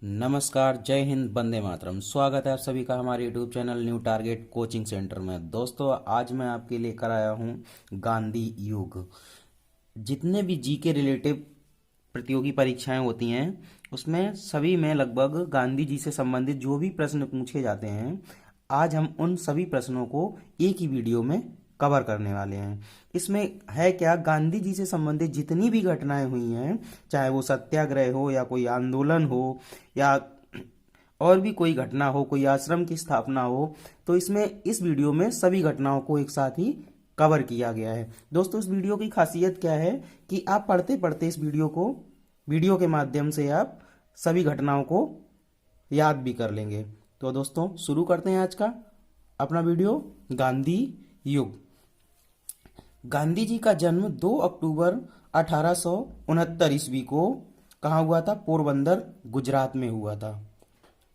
नमस्कार, जय हिंद, वंदे मातरम। स्वागत है आप सभी का हमारे YouTube channel new target coaching centre में। दोस्तों, आज मैं आपके लेकर आया हूँ गांधी युग। जितने भी जीके रिलेटिव प्रतियोगी परीक्षाएं होती हैं उसमें सभी में लगभग गांधी जी से संबंधित जो भी प्रश्न पूछे जाते हैं, आज हम उन सभी प्रश्नों को एक ही वीडियो में कवर करने वाले हैं। इसमें है क्या, गांधी जी से संबंधित जितनी भी घटनाएं हुई हैं, चाहे वो सत्याग्रह हो या कोई आंदोलन हो या और भी कोई घटना हो, कोई आश्रम की स्थापना हो, तो इसमें इस वीडियो में सभी घटनाओं को एक साथ ही कवर किया गया है। दोस्तों, इस वीडियो की खासियत क्या है कि आप पढ़ते पढ़ते इस वीडियो के माध्यम से आप सभी घटनाओं को याद भी कर लेंगे। तो दोस्तों, शुरू करते हैं आज का अपना वीडियो। गांधी युग। गांधी जी का जन्म 2 अक्टूबर 1869 ईस्वी को कहाँ हुआ था? पोरबंदर, गुजरात में हुआ था।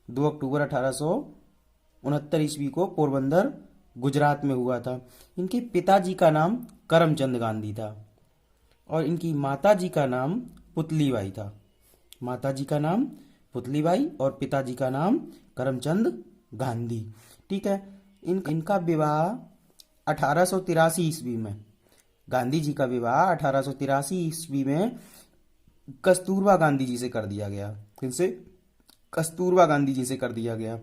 2 अक्टूबर 1869 ईस्वी को पोरबंदर, गुजरात में हुआ था। इनके पिताजी का नाम करमचंद गांधी था और इनकी माताजी का नाम पुतलीबाई था। माताजी का नाम पुतलीबाई और पिताजी का नाम करमचंद गांधी। ठीक है। इनका विवाह 1883 ईस्वी में, गांधी जी का विवाह 1883 ईस्वी में कस्तूरबा गांधी जी से कर दिया गया। किनसे? कस्तूरबा गांधी जी से कर दिया गया।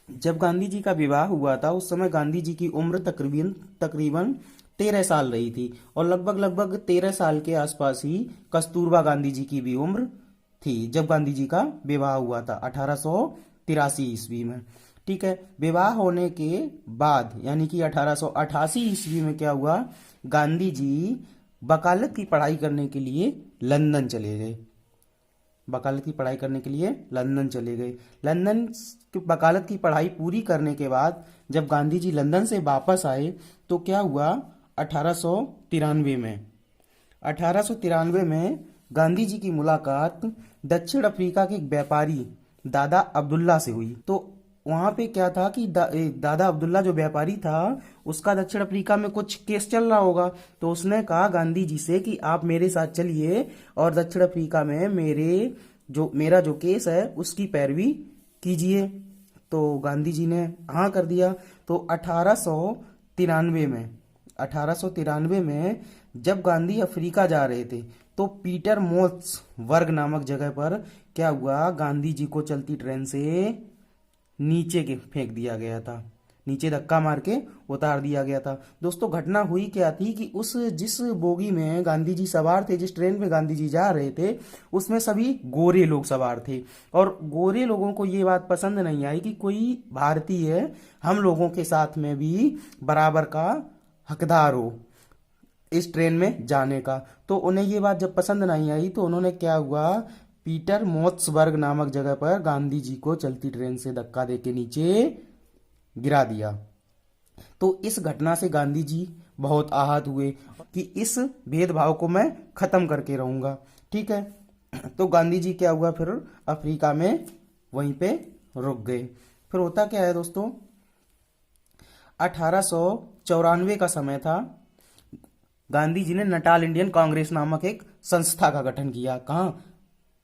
जब गांधी जी का विवाह हुआ था उस समय गांधी जी की उम्र तकरीबन तकरीबन 13 साल रही थी और लगभग 13 साल के आसपास ही कस्तूरबा गांधी जी की भी उम्र थी जब गांधी जी का विवाह हुआ था 1883 ईस्वी में। ठीक है। विवाह होने के बाद यानी कि 1888 ईस्वी में क्या हुआ, गांधी जी वकालत की पढ़ाई करने के लिए लंदन चले गए। वकालत की पढ़ाई करने के लिए लंदन चले गए। लंदन की वकालत की पढ़ाई पूरी करने के बाद जब गांधी जी लंदन से वापस आए तो क्या हुआ, 1893 में गांधी जी की मुलाकात दक्षिण अफ्रीका के एक व्यापारी दादा अब्दुल्ला से हुई। तो वहां पे क्या था कि दादा अब्दुल्ला जो व्यापारी था उसका दक्षिण अफ्रीका में कुछ केस चल रहा होगा, तो उसने कहा गांधी जी से कि आप मेरे साथ चलिए और दक्षिण अफ्रीका में मेरा जो केस है उसकी पैरवी कीजिए। तो गांधी जी ने हाँ कर दिया। तो 1893 में जब गांधी अफ्रीका जा रहे थे तो पीटर मोत्सबर्ग नामक जगह पर क्या हुआ, गांधी जी को चलती ट्रेन से नीचे के फेंक दिया गया था, नीचे धक्का मार के उतार दिया गया था। दोस्तों, घटना हुई क्या थी कि जिस बोगी में गांधी जी सवार थे, जिस ट्रेन में गांधी जी जा रहे थे, उसमें सभी गोरे लोग सवार थे और गोरे लोगों को ये बात पसंद नहीं आई कि कोई भारतीय हम लोगों के साथ में भी बराबर का हकदार हो इस ट्रेन में जाने का। तो उन्हें ये बात जब पसंद नहीं आई तो उन्होंने क्या हुआ, पीटर मोत्सबर्ग नामक जगह पर गांधी जी को चलती ट्रेन से धक्का देके नीचे गिरा दिया। तो इस घटना से गांधी जी बहुत आहत हुए कि इस भेदभाव को मैं खत्म करके रहूंगा। ठीक है। तो गांधी जी क्या हुआ, फिर अफ्रीका में वहीं पे रुक गए। फिर होता क्या है दोस्तों, 1894 का समय था। गांधी जी ने नटाल इंडियन कांग्रेस नामक एक संस्था का गठन किया। कहाँ?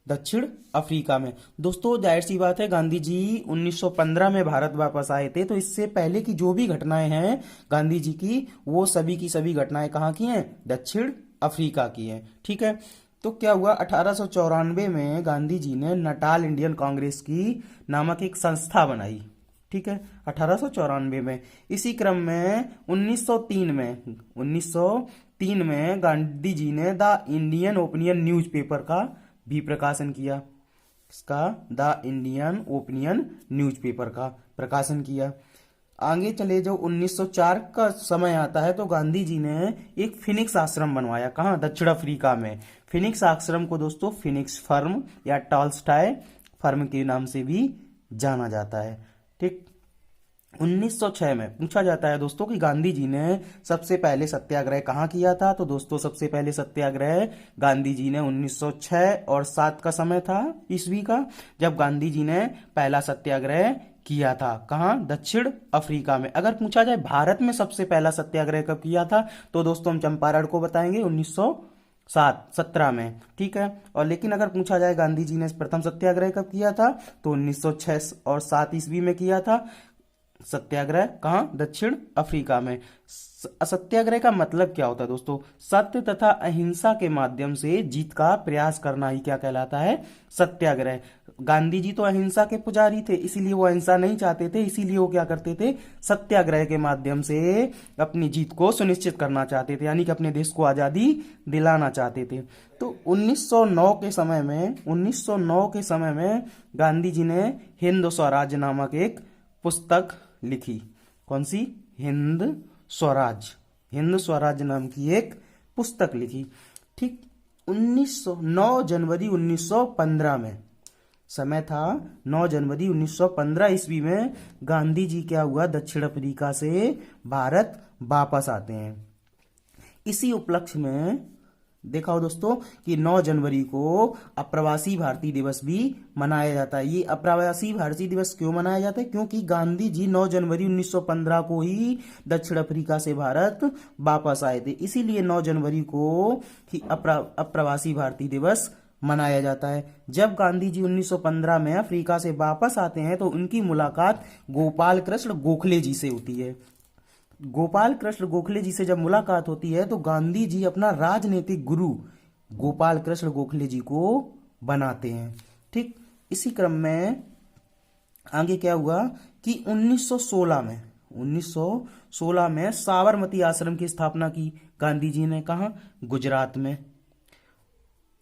दक्षिण अफ्रीका में। दोस्तों, जाहिर सी बात है, गांधी जी 1915 में भारत वापस आए थे, तो इससे पहले की जो भी घटनाएं हैं गांधी जी की, वो सभी की सभी घटनाएं कहाँ की हैं? दक्षिण अफ्रीका की हैं। ठीक है। तो क्या हुआ, 1894 में गांधी जी ने नटाल इंडियन कांग्रेस की नामक एक संस्था बनाई। ठीक है, 1894 में। इसी क्रम में 1903 में गांधी जी ने द इंडियन ओपिनियन न्यूज़पेपर का भी प्रकाशन किया। इसका द इंडियन ओपिनियन न्यूज़पेपर का प्रकाशन किया। आगे चले जो 1904 का समय आता है तो गांधी जी ने एक फिनिक्स आश्रम बनवाया। कहाँ? दक्षिण अफ्रीका में। फिनिक्स आश्रम को दोस्तों फिनिक्स फर्म या टॉल्स्टॉय फर्म के नाम से भी जाना जाता है। ठीक। 1906 में पूछा जाता है दोस्तों कि गांधी जी ने सबसे पहले सत्याग्रह कहाँ किया था, तो दोस्तों सबसे पहले सत्याग्रह गांधी जी ने 1906 और 7 का समय था ईस्वी का, जब गांधी जी ने पहला सत्याग्रह किया था। कहाँ? दक्षिण अफ्रीका में। अगर पूछा जाए भारत में सबसे पहला सत्याग्रह कब किया था, तो दोस्तों हम चंपारण को बताएंगे, 17 में, ठीक है। और लेकिन अगर पूछा जाए गांधी जी ने प्रथम सत्याग्रह कब किया था, तो 1906 और 7 ईस्वी में किया था सत्याग्रह। कहाँ? दक्षिण अफ्रीका में। सत्याग्रह का मतलब क्या होता है दोस्तों? सत्य तथा अहिंसा के माध्यम से जीत का प्रयास करना ही क्या कहलाता है? सत्याग्रह। गांधी जी तो अहिंसा के पुजारी थे, इसीलिए वो अहिंसा नहीं चाहते थे, इसीलिए वो क्या करते थे? सत्याग्रह के माध्यम से अपनी जीत को सुनिश्चित करना चाहते थे, यानी कि अपने देश को आजादी दिलाना चाहते थे। तो 1909 के समय में गांधी जी ने हिंद स्वराज नामक एक पुस्तक लिखी। कौन सी? हिंद स्वराज नाम की एक पुस्तक लिखी, ठीक। 9 जनवरी 1915 में, समय था 9 जनवरी 1915 ईस्वी में गांधी जी क्या हुआ? दक्षिण अफ्रीका से भारत वापस आते हैं। इसी उपलक्ष्य में देखा हो दोस्तों कि 9 जनवरी को अप्रवासी भारतीय दिवस भी मनाया जाता है। ये अप्रवासी भारतीय दिवस क्यों मनाया जाता है? क्योंकि गांधी जी 9 जनवरी 1915 को ही दक्षिण अफ्रीका से भारत वापस आए थे, इसीलिए 9 जनवरी को ही अप्रवासी भारतीय दिवस मनाया जाता है। जब गांधी जी 1915 में अफ्रीका से वापस आते हैं तो उनकी मुलाकात गोपाल कृष्ण गोखले जी से होती है। गोपाल कृष्ण गोखले जी से जब मुलाकात होती है तो गांधी जी अपना राजनीतिक गुरु गोपाल कृष्ण गोखले जी को बनाते हैं, ठीक। इसी क्रम में आगे क्या हुआ कि 1916 में साबरमती आश्रम की स्थापना की गांधी जी ने। कहा? गुजरात में।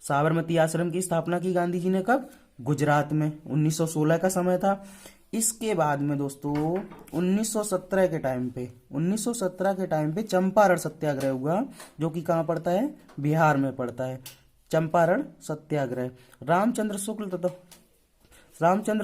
साबरमती आश्रम की स्थापना की गांधी जी ने कब? गुजरात में। 1916 का समय था। इसके बाद में दोस्तों 1917 के टाइम पे चंपारण सत्याग्रह हुआ, जो कि कहाँ पड़ता है? बिहार में पड़ता है। चंपारण सत्याग्रह रामचंद्र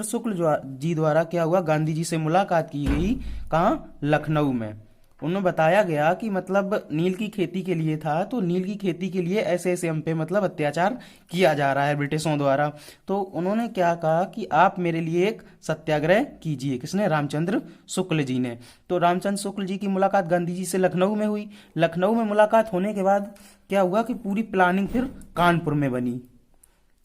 शुक्ल जी द्वारा क्या हुआ? गांधी जी से मुलाकात की गई। कहाँ? लखनऊ में। उन्हें बताया गया कि मतलब नील की खेती के लिए था, तो नील की खेती के लिए ऐसे ऐसे हम पे मतलब अत्याचार किया जा रहा है ब्रिटिशों द्वारा। तो उन्होंने क्या कहा कि आप मेरे लिए एक सत्याग्रह कीजिए। किसने? रामचंद्र शुक्ल जी ने। तो रामचंद्र शुक्ल जी की मुलाकात गांधी जी से लखनऊ में हुई। लखनऊ में मुलाकात होने के बाद क्या हुआ कि पूरी प्लानिंग फिर कानपुर में बनी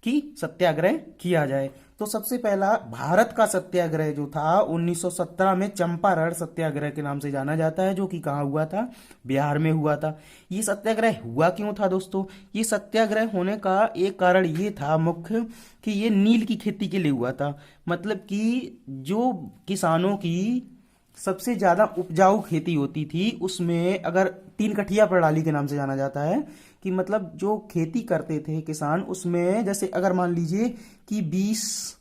कि सत्याग्रह किया जाए। तो सबसे पहला भारत का सत्याग्रह जो था 1917 में चंपारण सत्याग्रह के नाम से जाना जाता है, जो कि कहाँ हुआ था? बिहार में हुआ था। ये सत्याग्रह हुआ क्यों था दोस्तों? ये सत्याग्रह होने का एक कारण ये था मुख्य कि ये नील की खेती के लिए हुआ था। मतलब कि जो किसानों की सबसे ज्यादा उपजाऊ खेती होती थी, उसमें अगर 3 कठिया प्रणाली के नाम से जाना जाता है कि मतलब जो खेती करते थे किसान, उसमें जैसे अगर मान लीजिए कि 20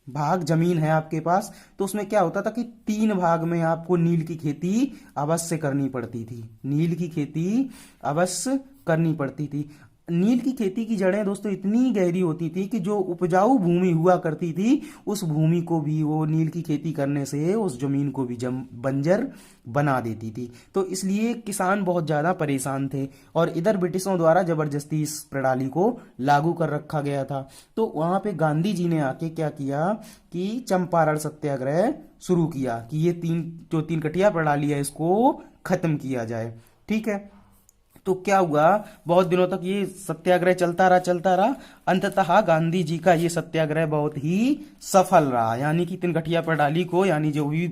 भाग जमीन है आपके पास, तो उसमें क्या होता था कि 3 भाग में आपको नील की खेती अवश्य करनी पड़ती थी। नील की खेती अवश्य करनी पड़ती थी। नील की खेती की जड़ें दोस्तों इतनी गहरी होती थी कि जो उपजाऊ भूमि हुआ करती थी, उस भूमि को भी वो नील की खेती करने से उस जमीन को भी बंजर बना देती थी। तो इसलिए किसान बहुत ज्यादा परेशान थे और इधर ब्रिटिशों द्वारा जबरदस्ती इस प्रणाली को लागू कर रखा गया था। तो वहां पे गांधी जी ने आके क्या किया कि चंपारण सत्याग्रह शुरू किया कि ये 3 कठिया प्रणाली है, इसको खत्म किया जाए, ठीक है। तो क्या हुआ? बहुत दिनों तक ये सत्याग्रह चलता रहा। अंततः गांधी जी का ये सत्याग्रह बहुत ही सफल रहा, यानी कि 3 कठिया प्रणाली को, यानी जो भी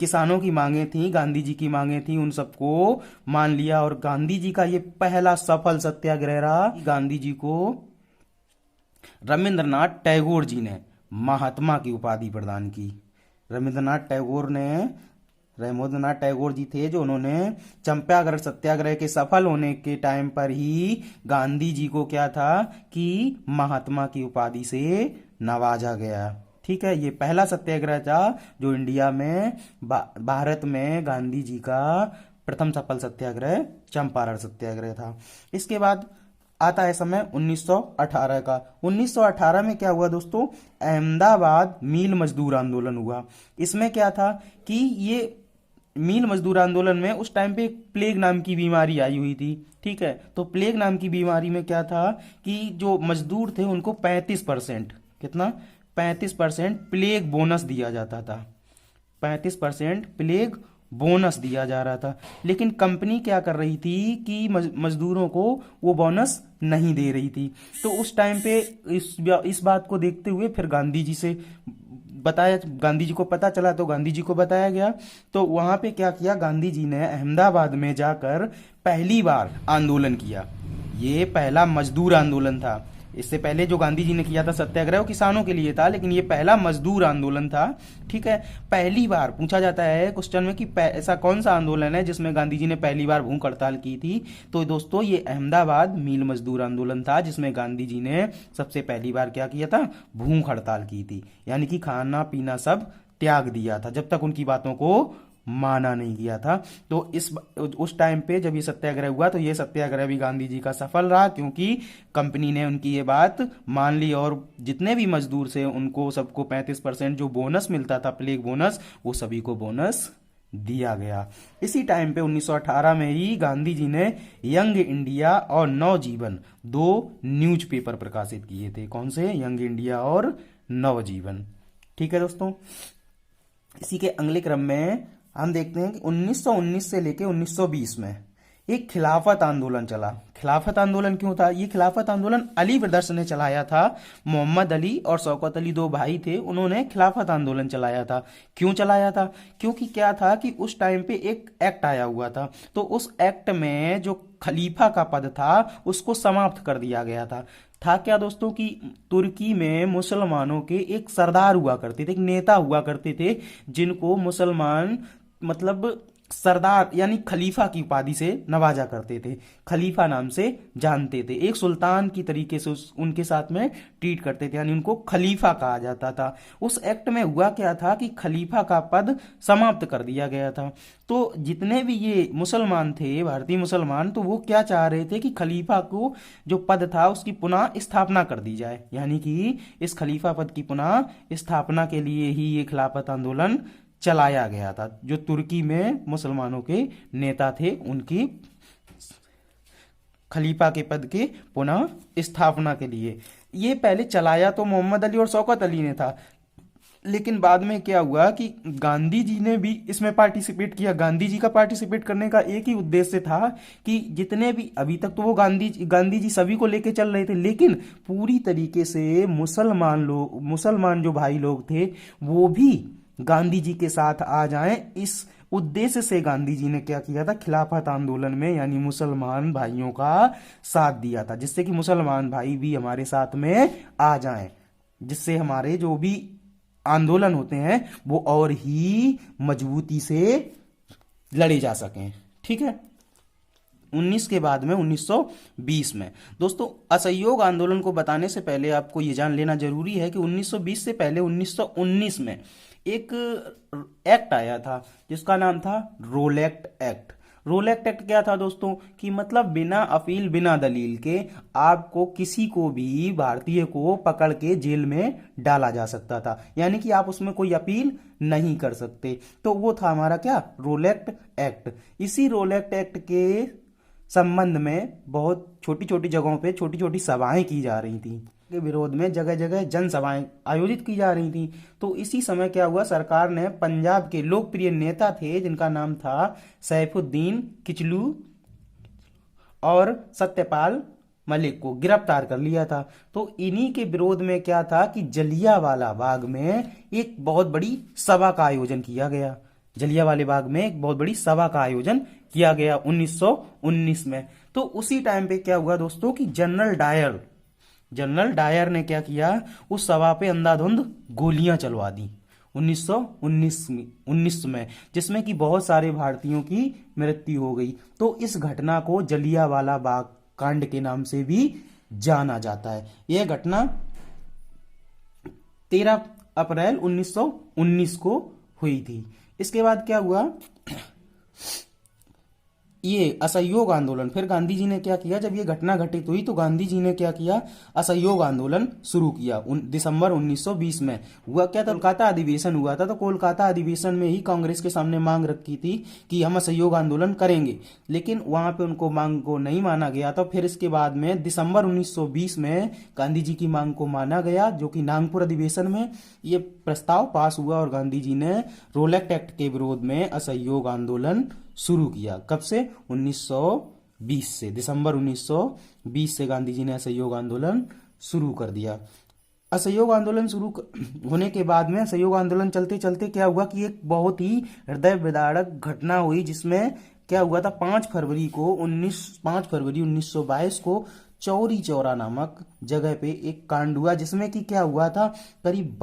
किसानों की मांगे थी, गांधी जी की मांगे थी, उन सबको मान लिया। और गांधी जी का ये पहला सफल सत्याग्रह रहा। गांधी जी को रविंद्रनाथ टैगोर जी ने महात्मा की उपाधि प्रदान की। रविंद्रनाथ टैगोर जी थे जो उन्होंने चंपारण सत्याग्रह के सफल होने के टाइम पर ही गांधी जी को क्या था कि महात्मा की उपाधि से नवाजा गया, ठीक है। ये पहला सत्याग्रह था जो इंडिया में भारत में गांधी जी का प्रथम सफल सत्याग्रह चंपारण सत्याग्रह था। इसके बाद आता है समय 1918 का। 1918 में क्या हुआ दोस्तों? अहमदाबाद मील मजदूर आंदोलन हुआ। इसमें क्या था कि ये मील मजदूर आंदोलन में उस टाइम पे एक प्लेग नाम की बीमारी आई हुई थी, ठीक है। तो प्लेग नाम की बीमारी में क्या था कि जो मजदूर थे उनको 35%, कितना? 35% प्लेग बोनस दिया जाता था। 35% प्लेग बोनस दिया जा रहा था। लेकिन कंपनी क्या कर रही थी कि मजदूरों को वो बोनस नहीं दे रही थी। तो उस टाइम पे इस बात को देखते हुए फिर गांधी जी से बताया, गांधी जी को पता चला तो गांधी जी को बताया गया। तो वहां पे क्या किया, गांधी जी ने अहमदाबाद में जाकर पहली बार आंदोलन किया। ये पहला मजदूर आंदोलन था। इससे पहले जो गांधी जी ने किया था सत्याग्रह, वो किसानों के लिए था, लेकिन ये पहला मजदूर आंदोलन था। ठीक है, पहली बार पूछा जाता है क्वेश्चन में कि ऐसा कौन सा आंदोलन है जिसमें गांधी जी ने पहली बार भूख हड़ताल की थी। तो दोस्तों ये अहमदाबाद मील मजदूर आंदोलन था, जिसमें गांधी जी ने सबसे पहली बार क्या किया था, भूख हड़ताल की थी। यानी कि खाना पीना सब त्याग दिया था जब तक उनकी बातों को माना नहीं गया था। तो उस टाइम पे जब ये सत्याग्रह हुआ तो ये सत्याग्रह भी गांधी जी का सफल रहा, क्योंकि कंपनी ने उनकी ये बात मान ली और जितने भी मजदूर से उनको सबको 35% जो बोनस मिलता था, प्लेग बोनस, वो सभी को बोनस दिया गया। इसी टाइम पे 1918 में ही गांधी जी ने यंग इंडिया और नवजीवन 2 न्यूज़पेपर प्रकाशित किए थे। कौन से? यंग इंडिया और नवजीवन। ठीक है दोस्तों, इसी के अगले क्रम में हम देखते हैं कि 1919 से लेके 1920 में एक खिलाफत आंदोलन चला। खिलाफत आंदोलन क्यों था? ये खिलाफत आंदोलन अली ब्रदर्स ने चलाया था। मोहम्मद अली और शौकत अली 2 भाई थे, उन्होंने खिलाफत आंदोलन चलाया था। क्यों चलाया था? क्योंकि क्या था कि उस टाइम पे एक एक्ट आया हुआ था। तो उस एक्ट में जो खलीफा का पद था उसको समाप्त कर दिया गया था क्या दोस्तों कि तुर्की में मुसलमानों के एक सरदार हुआ करते थे, एक नेता हुआ करते थे, जिनको मुसलमान मतलब सरदार यानी खलीफा की उपाधि से नवाजा करते थे, खलीफा नाम से जानते थे, एक सुल्तान की तरीके से उनके साथ में ट्रीट करते थे, यानी उनको खलीफा कहा जाता था। उस एक्ट में हुआ क्या था कि खलीफा का पद समाप्त कर दिया गया था। तो जितने भी ये मुसलमान थे, भारतीय मुसलमान, तो वो क्या चाह रहे थे कि खलीफा को जो पद था उसकी पुनः स्थापना कर दी जाए, यानी कि इस खलीफा पद की पुनः स्थापना के लिए ही ये खिलाफत आंदोलन चलाया गया था। जो तुर्की में मुसलमानों के नेता थे उनकी खलीफा के पद के पुनः स्थापना के लिए ये पहले चलाया तो मोहम्मद अली और शौकत अली ने था, लेकिन बाद में क्या हुआ कि गांधी जी ने भी इसमें पार्टिसिपेट किया। गांधी जी का पार्टिसिपेट करने का एक ही उद्देश्य था कि जितने भी, अभी तक तो वो गांधी जी सभी को लेके चल रहे थे, लेकिन पूरी तरीके से मुसलमान जो भाई लोग थे वो भी गांधी जी के साथ आ जाएं, इस उद्देश्य से गांधी जी ने क्या किया था, खिलाफत आंदोलन में यानी मुसलमान भाइयों का साथ दिया था, जिससे कि मुसलमान भाई भी हमारे साथ में आ जाएं, जिससे हमारे जो भी आंदोलन होते हैं वो और ही मजबूती से लड़े जा सकें। ठीक है, 19 के बाद में 1920 में दोस्तों असहयोग आंदोलन को बताने से पहले आपको ये जान लेना जरूरी है कि 1920 से पहले 1919 में एक एक्ट आया था जिसका नाम था रोलेक्ट एक्ट। रोलेक्ट एक्ट क्या था दोस्तों कि मतलब बिना अपील बिना दलील के आपको किसी को भी भारतीय को पकड़ के जेल में डाला जा सकता था, यानी कि आप उसमें कोई अपील नहीं कर सकते। तो वो था हमारा क्या, रोलेक्ट एक्ट। इसी रोलेक्ट एक्ट के संबंध में बहुत छोटी छोटी जगहों पे छोटी छोटी सभाएं की जा रही थी, के विरोध में जगह जगह जनसभाएं आयोजित की जा रही थी। तो इसी समय क्या हुआ, सरकार ने पंजाब के लोकप्रिय नेता थे जिनका नाम था सैफुद्दीन किचलू और सत्यपाल मलिक को गिरफ्तार कर लिया था। तो इन्हीं के विरोध में क्या था कि जलियांवाला बाग में एक बहुत बड़ी सभा का आयोजन किया गया। जलियांवाले बाग में एक बहुत बड़ी सभा का आयोजन किया गया 1919 में। तो उसी टाइम पे क्या हुआ दोस्तों कि जनरल डायर ने क्या किया, उस सभा पे अंधाधुंध गोलियां चलवा दी 1919 में, जिसमें कि बहुत सारे भारतीयों की मृत्यु हो गई। तो इस घटना को जलियांवाला बाग कांड के नाम से भी जाना जाता है। यह घटना 13 अप्रैल 1919 को हुई थी। इसके बाद क्या हुआ, ये असहयोग आंदोलन, फिर गांधी जी ने क्या किया, जब ये घटना घटित हुई तो गांधी जी ने क्या किया, असहयोग आंदोलन शुरू किया। दिसंबर 1920 में हुआ क्या था, कोलकाता अधिवेशन हुआ था। तो कोलकाता अधिवेशन में ही कांग्रेस के सामने मांग रखी थी कि हम असहयोग आंदोलन करेंगे, लेकिन वहां पे उनको मांग को नहीं माना गया। तो फिर इसके बाद में दिसंबर 1920 में गांधी जी की मांग को माना गया, जो कि नागपुर अधिवेशन में ये प्रस्ताव पास हुआ और गांधी जी ने रोलेक्ट एक्ट के विरोध में असहयोग आंदोलन शुरू किया। कब से, 1920 से, दिसंबर 1920 से गांधी जी ने असहयोग आंदोलन शुरू कर दिया। असहयोग आंदोलन होने के बाद में असहयोग आंदोलन चलते चलते क्या हुआ कि एक बहुत ही हृदय विदारक घटना हुई, जिसमें क्या हुआ था, 5 फरवरी 1922 को चौरी चौरा नामक जगह पे एक कांड हुआ, जिसमें कि क्या हुआ था, करीब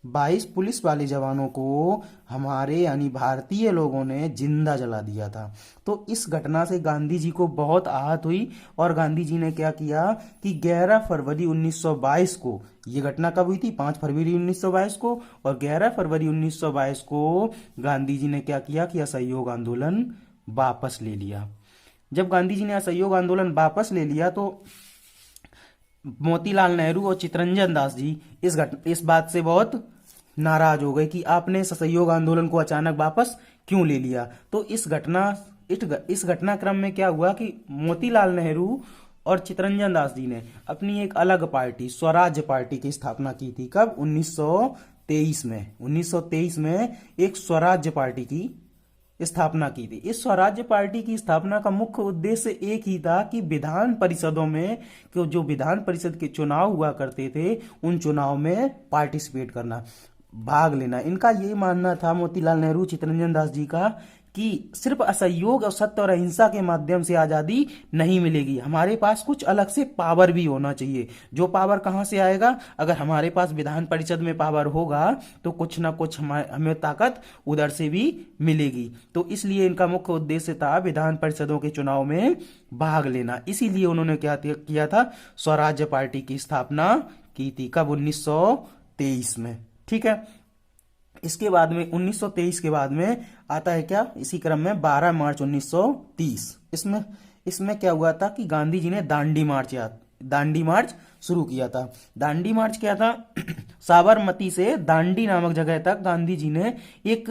22 पुलिस वाले जवानों को हमारे यानी भारतीय लोगों ने जिंदा जला दिया था। तो इस घटना से गांधी जी को बहुत आहत हुई और गांधी जी ने क्या किया कि 11 फरवरी 1922 को, ये घटना कब हुई थी, 5 फरवरी 1922 को, और 11 फरवरी 1922 को गांधी जी ने क्या किया कि असहयोग आंदोलन वापस ले लिया। जब गांधी जी ने असहयोग आंदोलन वापस ले लिया तो मोतीलाल नेहरू और चित्तरंजन दास जी इस बात से बहुत नाराज हो गए कि आपने असहयोग आंदोलन को अचानक वापस क्यों ले लिया। तो इस घटनाक्रम में क्या हुआ कि मोतीलाल नेहरू और चित्तरंजन दास जी ने अपनी एक अलग पार्टी, स्वराज्य पार्टी की स्थापना की थी। कब, 1923 में। 1923 में एक स्वराज्य पार्टी की स्थापना की थी। इस स्वराज्य पार्टी की स्थापना का मुख्य उद्देश्य एक ही था कि विधान परिषदों में जो विधान परिषद के चुनाव हुआ करते थे, उन चुनाव में पार्टिसिपेट करना, भाग लेना। इनका ये मानना था, मोतीलाल नेहरू, चित्तरंजन दास जी का, कि सिर्फ असहयोग और सत्य और अहिंसा के माध्यम से आजादी नहीं मिलेगी, हमारे पास कुछ अलग से पावर भी होना चाहिए। जो पावर कहां से आएगा, अगर हमारे पास विधान परिषद में पावर होगा तो कुछ ना कुछ हमें ताकत उधर से भी मिलेगी। तो इसलिए इनका मुख्य उद्देश्य था विधान परिषदों के चुनाव में भाग लेना। इसीलिए उन्होंने क्या किया था, स्वराज्य पार्टी की स्थापना की थी। कब, 1923 में। ठीक है। इसके बाद में 1923 के बाद में आता है क्या, इसी क्रम में 12 मार्च 1930, इसमें क्या हुआ था कि गांधी जी ने दांडी मार्च शुरू किया था। दांडी मार्च क्या था, साबरमती से दांडी नामक जगह तक गांधी जी ने एक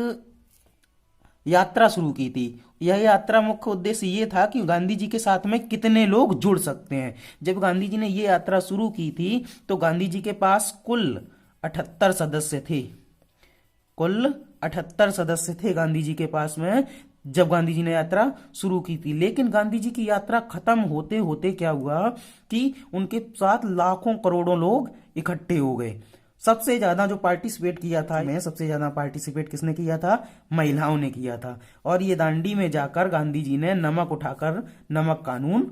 यात्रा शुरू की थी। यह यात्रा मुख्य उद्देश्य ये था कि गांधी जी के साथ में कितने लोग जुड़ सकते हैं। जब गांधी जी ने ये यात्रा शुरू की थी तो गांधी जी के पास कुल 78 सदस्य थे। कुल 78 सदस्य थे गांधी जी के पास में जब गांधी जी ने यात्रा शुरू की थी। लेकिन गांधी जी की यात्रा खत्म होते होते क्या हुआ कि उनके साथ लाखों करोड़ों लोग इकट्ठे हो गए। सबसे ज्यादा जो पार्टिसिपेट किया था, सबसे ज्यादा पार्टिसिपेट किसने किया था, महिलाओं ने किया था। और ये दांडी में जाकर गांधी जी ने नमक उठाकर नमक कानून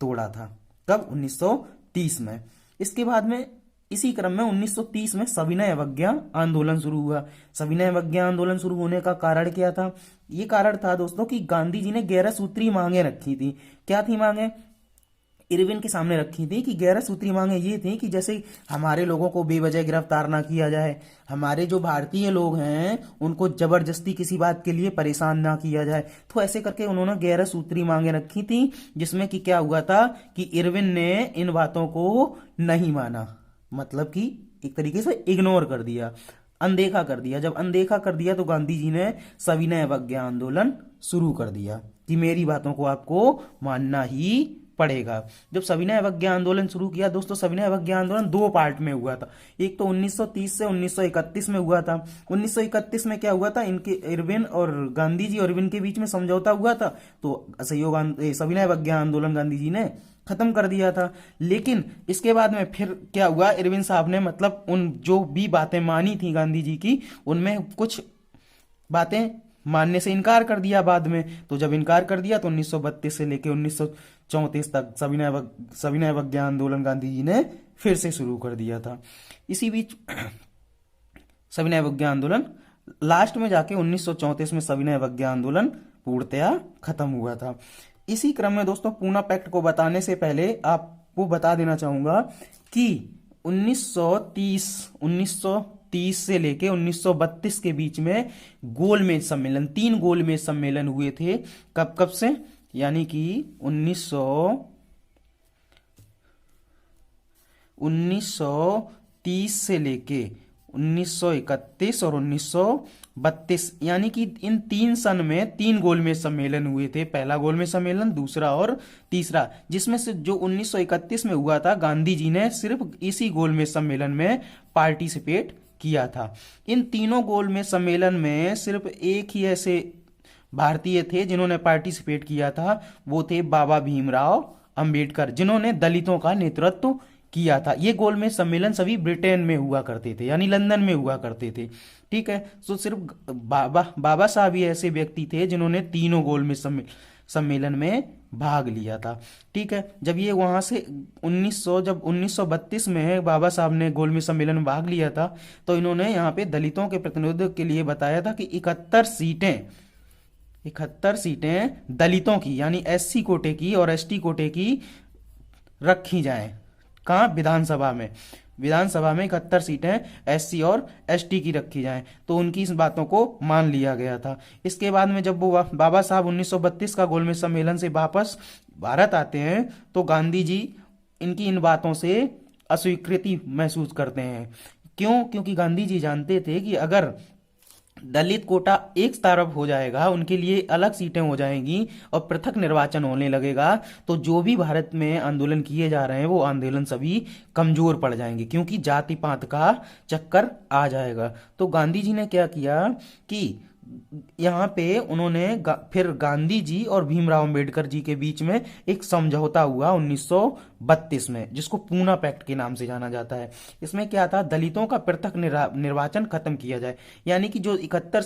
तोड़ा था। कब, 1930 में। इसके बाद में इसी क्रम में 1930 में सविनय अवज्ञा आंदोलन शुरू हुआ। सविनय अवज्ञा आंदोलन शुरू होने का कारण क्या था, ये कारण था दोस्तों कि गांधी जी ने 11 सूत्री मांगे रखी थी। क्या थी मांगे, इरविन के सामने रखी थी कि 11 सूत्री मांगे ये थी कि जैसे हमारे लोगों को बेवजह गिरफ्तार ना किया जाए, हमारे जो भारतीय लोग हैं उनको जबरदस्ती किसी बात के लिए परेशान ना किया जाए। तो ऐसे करके उन्होंने 11 सूत्री मांगे रखी थी, जिसमें कि क्या हुआ था कि इरविन ने इन बातों को नहीं माना, मतलब कि एक तरीके से इग्नोर कर दिया, अनदेखा कर दिया। जब अनदेखा कर दिया तो गांधी जी ने सविनय अवज्ञा आंदोलन शुरू कर दिया कि मेरी बातों को आपको मानना ही पड़ेगा। जब सविनय अवज्ञा आंदोलन शुरू किया दोस्तों, सविनय अवज्ञा आंदोलन 2 पार्ट में हुआ था। एक तो 1930 से 1931 में हुआ था। 1931 में क्या हुआ था, इनके इरविन और गांधी जी और इरविन के बीच में समझौता हुआ था, तो सविनय अवज्ञा आंदोलन गांधी जी ने खत्म कर दिया था। लेकिन इसके बाद में फिर क्या हुआ, इरविन साहब ने मतलब उन जो भी बातें मानी थी गांधी जी की, उनमें कुछ बातें मानने से इनकार कर दिया बाद में। तो जब इनकार कर दिया तो 1932 से लेकर 1934 तक सविनय अवज्ञा आंदोलन गांधी जी ने फिर से शुरू कर दिया था। इसी बीच सविनय अवज्ञा आंदोलन लास्ट में जाके 1934 में सविनय अवज्ञा आंदोलन पूर्णतया खत्म हुआ था। इसी क्रम में दोस्तों पूना पैक्ट को बताने से पहले आपको बता देना चाहूंगा कि 1930 1930 से लेके 1932 के बीच में गोलमेज सम्मेलन, 3 गोलमेज सम्मेलन हुए थे। कब कब से, यानी कि 1930 से लेके 1931 और 1932, यानी कि इन 3 सन में 3 गोलमेज सम्मेलन हुए थे। पहला गोलमेज सम्मेलन, दूसरा और तीसरा, जिसमें से जो 1931 में हुआ था, गांधी जी ने सिर्फ इसी गोलमेज सम्मेलन में पार्टिसिपेट किया था। इन तीनों गोलमेज सम्मेलन में सिर्फ एक ही ऐसे भारतीय थे जिन्होंने पार्टिसिपेट किया था, वो थे बाबा भीमराव अंबेडकर, जिन्होंने दलितों का नेतृत्व किया था। ये गोलमेज सम्मेलन सभी ब्रिटेन में हुआ करते थे, यानी लंदन में हुआ करते थे। ठीक है, तो सिर्फ बाबा साहब ही ऐसे व्यक्ति थे जिन्होंने तीनों गोलमेज सम्मेलन में भाग लिया था। ठीक है, जब ये वहां से 1932 में बाबा साहब ने गोलमेज सम्मेलन में भाग लिया था, तो इन्होंने यहाँ पे दलितों के प्रतिनिधित्व के लिए बताया था कि 71 सीटें दलितों की, यानी SC कोटे की और ST कोटे की रखी जाएं। कहाँ? विधानसभा में 71 सीटें SC और ST की रखी जाएं। तो उनकी इस बातों को मान लिया गया था। इसके बाद में जब वो बाबा साहब 1932 का गोलमेज सम्मेलन से वापस भारत आते हैं, तो गांधी जी इनकी इन बातों से अस्वीकृति महसूस करते हैं। क्यों? क्योंकि गांधी जी जानते थे कि अगर दलित कोटा एक तरफ हो जाएगा, उनके लिए अलग सीटें हो जाएंगी और पृथक निर्वाचन होने लगेगा, तो जो भी भारत में आंदोलन किए जा रहे हैं वो आंदोलन सभी कमजोर पड़ जाएंगे, क्योंकि जाति पात का चक्कर आ जाएगा। तो गांधी जी ने क्या किया कि यहाँ पे उन्होंने फिर गांधी जी और भीमराव अंबेडकर जी के बीच में एक समझौता हुआ 1932 में, जिसको पूना पैक्ट के नाम से जाना जाता है। इसमें क्या था? दलितों का पृथक निर्वाचन खत्म किया जाए, यानी कि जो 71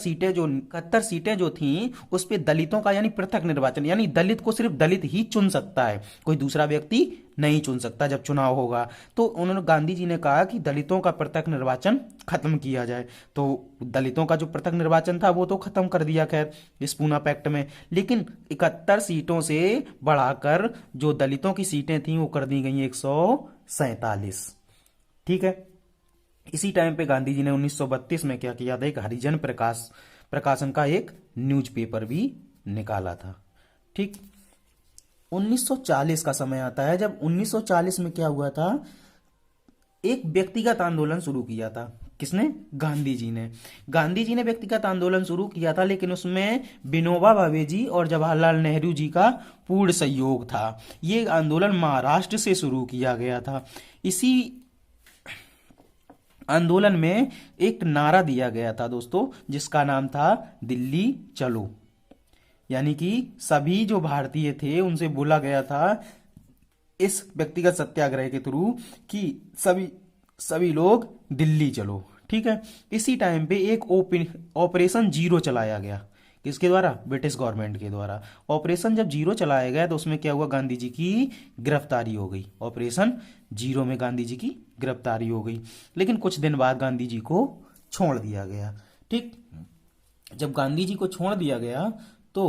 सीटें जो थीं उस पे दलितों का यानी पृथक निर्वाचन, यानी दलित को सिर्फ दलित ही चुन सकता है, कोई दूसरा व्यक्ति नहीं चुन सकता जब चुनाव होगा। तो उन्होंने, गांधी जी ने कहा कि दलितों का पृथक निर्वाचन खत्म किया जाए। तो दलितों का जो पृथक निर्वाचन था वो तो खत्म कर दिया खैर इस पूना पैक्ट में, लेकिन 71 सीटों से बढ़ाकर जो दलितों की सीटें थीं वो कर दी गई 147। ठीक है, इसी टाइम पे गांधी जी ने 1932 में क्या किया था? एक हरिजन प्रकाशन का एक न्यूज़पेपर भी निकाला था। ठीक, 1940 का समय आता है, जब 1940 में क्या हुआ था? एक व्यक्तिगत आंदोलन शुरू किया था। किसने? गांधी जी ने व्यक्तिगत आंदोलन शुरू किया था, लेकिन उसमें विनोबा भावे जी और जवाहरलाल नेहरू जी का पूर्ण सहयोग था। ये आंदोलन महाराष्ट्र से शुरू किया गया था। इसी आंदोलन में एक नारा दिया गया था दोस्तों, जिसका नाम था दिल्ली चलो, यानी कि सभी जो भारतीय थे उनसे बोला गया था इस व्यक्तिगत सत्याग्रह के थ्रू कि सभी लोग दिल्ली चलो। ठीक है, इसी टाइम पे एक ऑपरेशन जीरो चलाया गया। किसके द्वारा? ब्रिटिश गवर्नमेंट के द्वारा। ऑपरेशन जब जीरो चलाया गया तो उसमें क्या हुआ? गांधी जी की गिरफ्तारी हो गई। ऑपरेशन जीरो में गांधी जी की गिरफ्तारी हो गई, लेकिन कुछ दिन बाद गांधी जी को छोड़ दिया गया। ठीक, जब गांधी जी को छोड़ दिया गया तो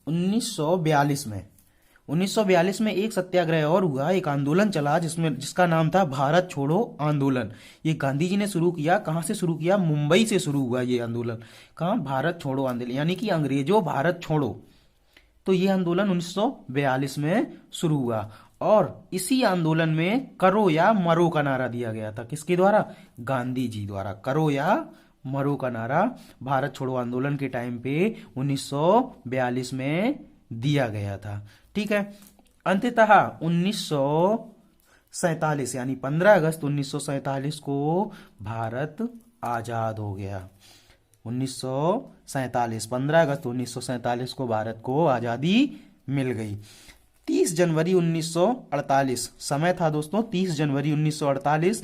1942 में एक सत्याग्रह और हुआ, एक आंदोलन चला जिसका नाम था भारत छोड़ो आंदोलन। ये गांधी जी ने शुरू किया। कहां से शुरू किया? मुंबई से शुरू हुआ ये आंदोलन। कहां? भारत छोड़ो आंदोलन, यानी कि अंग्रेजों भारत छोड़ो। तो ये आंदोलन 1942 में शुरू हुआ और इसी आंदोलन में करो या मरो का नारा दिया गया था। किसके द्वारा? गांधी जी द्वारा। करो या मरो का नारा भारत छोड़ो आंदोलन के टाइम पे 1942 में दिया गया था। ठीक है, अंततः 1947 यानी 15 अगस्त 1947 को भारत आजाद हो गया। 15 अगस्त 1947 को भारत को आजादी मिल गई। 30 जनवरी 1948 समय था दोस्तों, 30 जनवरी 1948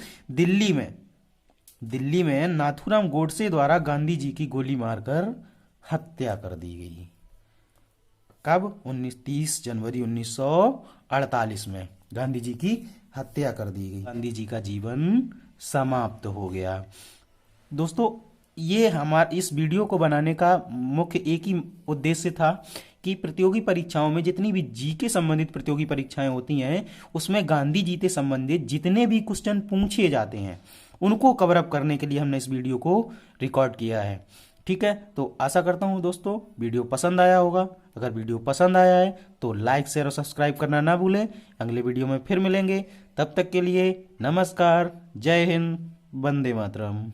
दिल्ली में नाथूराम गोडसे द्वारा गांधी जी की गोली मारकर हत्या कर दी गई। कब? 30 जनवरी 1948 में गांधी जी की हत्या कर दी गई। गांधी जी का जीवन समाप्त हो गया। दोस्तों, ये हमारे इस वीडियो को बनाने का मुख्य एक ही उद्देश्य था कि प्रतियोगी परीक्षाओं में जितनी भी जीके संबंधित प्रतियोगी परीक्षाएं होती हैं उसमें गांधी जी से संबंधित जितने भी क्वेश्चन पूछे जाते हैं उनको कवर अप करने के लिए हमने इस वीडियो को रिकॉर्ड किया है। ठीक है, तो आशा करता हूँ दोस्तों वीडियो पसंद आया होगा। अगर वीडियो पसंद आया है तो लाइक शेयर और सब्सक्राइब करना ना भूलें। अगले वीडियो में फिर मिलेंगे, तब तक के लिए नमस्कार, जय हिंद, वंदे मातरम।